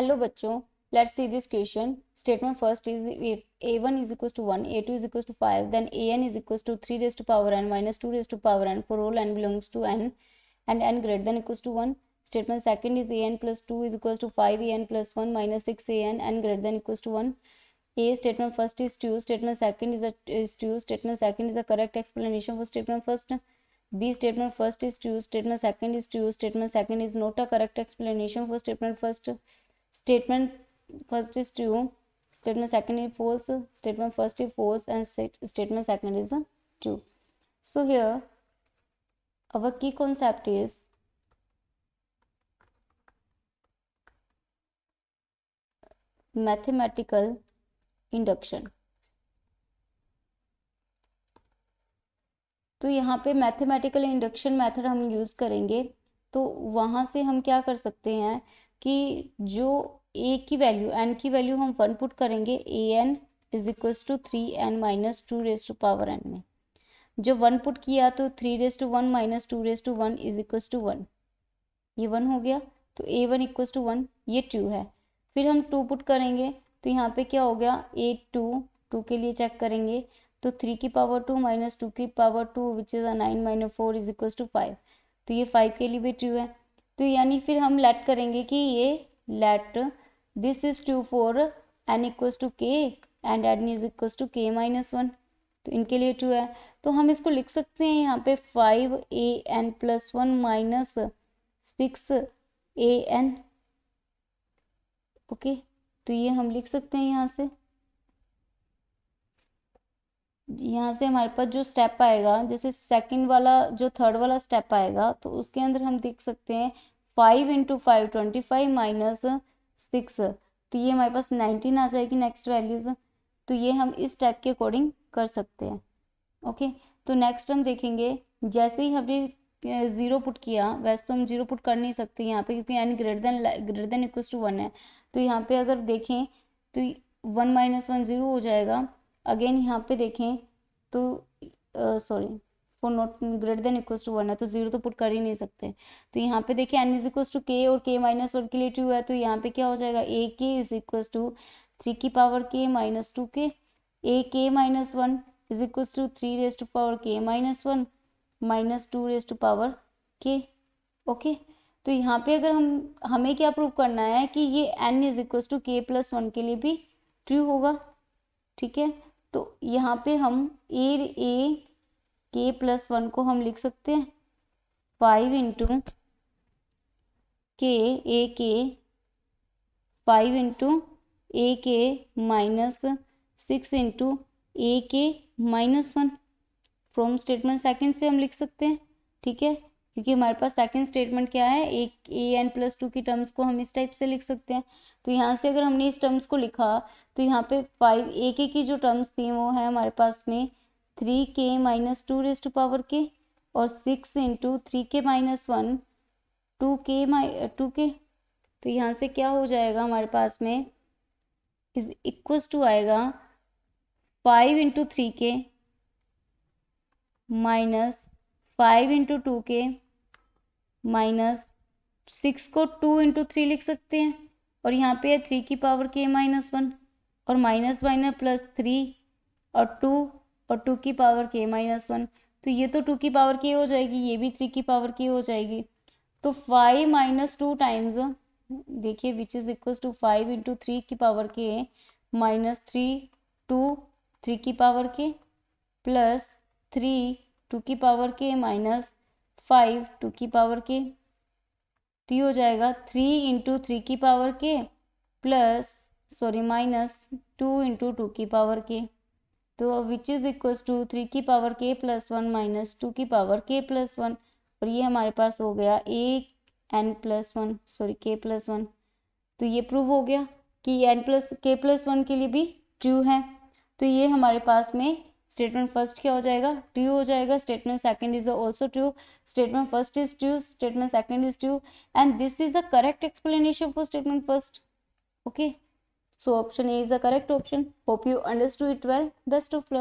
Hello बच्चों, let's see this question. Statement first is if a1 is equals to 1, a2 is equals to 5, then an is equals to 3 raised to power n minus 2 raised to power n for all n belongs to n and n greater than equals to 1. Statement second is an plus 2 is equals to 5 an plus 1 minus 6 an n greater than equals to 1. A statement first is true, statement second is true, statement second is the correct explanation for statement first. B statement first is true, statement second is true, statement second is not a correct explanation for statement first. Statement first is true, statement second is false, statement first is false, and statement second is true. So here our key concept is mathematical induction. तो यहाँ पे mathematical induction method हम use करेंगे. तो वहाँ से हम क्या कर सकते हैं कि जो a की वैल्यू n की वैल्यू हम 1 पुट करेंगे an is equals to 3n minus 2 raise to power n में. जब 1 पुट किया तो 3 raise to 1 minus 2 raise to 1 is equals to 1. ये 1 हो गया, तो a1 इक्वल्स टू 1, ये ट्रू है. फिर हम 2 पुट करेंगे तो यहाँ पे क्या हो गया, a2 के लिए चेक करेंगे तो 3 की पावर 2 माइनस 2 की power 2 which is 9 minus 4 is equals to 5. तो ये 5 के लिए भी ट्रू है. तो यानी फिर हम लेट करेंगे कि ये let this is true for n equals to k and n is equals to k minus 1. तो इनके लिए ट्रू है. तो हम इसको लिख सकते हैं यहाँ पे 5an plus 1 minus 6an. Okay, तो ये हम लिख सकते हैं यहाँ से. यहाँ से हमारे पास जो स्टेप आएगा, जैसे सेकंड वाला जो थर्ड वाला स्टेप आएगा तो उसके अंदर हम देख सकते हैं 5 इंटू 5 25 माइनस 6, तो ये हमारे पास 19 आ जाएगी नेक्स्ट वैल्यूज. तो ये हम इस स्टेप के अकॉर्डिंग कर सकते हैं. ओके, तो नेक्स्ट हम देखेंगे जैसे ही हमने 0 पुट किया, वैसे तो हम 0 पुट कर नहीं सकते यहाँ पे क्योंकि n greater than equals to 1 है. तो यहाँ पे अगर देखें तो 1 माइनस 1 0 हो जाएगा. अगेन यहाँ पे देखें तो sorry for not greater than equals to 1 है तो 0 तो पुट कर ही नहीं सकते. तो यहाँ पे देखिए n is equals to k और k माइनस 1 के लिए ट्रू है. तो यहाँ पे क्या हो जाएगा, a k is equals to 3 की power k minus 2k, a k minus 1 is equals to 3 raise to power k minus 1 minus 2 raise to power k. Okay, तो यहाँ पे अगर हमें क्या प्रूव करना है कि ये n is equals to k plus 1 के लिए भी ट्रू होगा. ठीक है, तो यहाँ पे हम a k प्लस 1 को हम लिख सकते हैं 5 into k a k 5 into a k minus 6 into a k minus 1. From statement second से हम लिख सकते हैं. ठीक है, क्योंकि हमारे पास सेकंड स्टेटमेंट क्या है, एक an प्लस 2 की टर्म्स को हम इस टाइप से लिख सकते हैं. तो यहाँ से अगर हमने इस टर्म्स को लिखा तो यहाँ पे 5 a k की जो टर्म्स थी वो है हमारे पास में 3k minus 2 raise to power k और 6 इंटू 3k माइनस 1 2k. तो यहाँ से क्या हो जाएगा हमारे पास में इज इक्वल्स टू आएगा 5 into 3k minus 5 into 2k minus 6 को 2 इंटू 3 लिख सकते हैं और यहाँ पे है 3 की पावर k माइनस 1 और माइनस माइनस प्लस 3 और 2 और 2 की पावर k माइनस 1. तो ये तो 2 की पावर k हो जाएगी, ये भी 3 की पावर k हो जाएगी. तो 5 माइनस 2 टाइम्स देखिए which is equals to 5 into 3 की पावर k माइनस 3 2 3 की पावर k प्लस 3 2 की पावर k माइनस 5 2 की पावर k. तो ये हो जाएगा 3 इंटू 3 की power k plus minus 2 into 2 की पावर k. तो विच इज इक्वल्स टू 3 की पावर k प्लस 1 माइनस 2 की पावर k प्लस 1 और ये हमारे पास हो गया n प्लस 1 k प्लस 1. तो ये प्रूव हो गया कि n प्लस k प्लस 1 के लिए भी ट्रू है. तो ये हमारे पास में स्टेटमेंट फर्स्ट क्या हो जाएगा, ट्रू हो जाएगा. Statement second is also true, statement first is true, statement second is true and this is the correct explanation for statement first. Okay, so option A is the correct option. Hope you understood it well. Best of luck.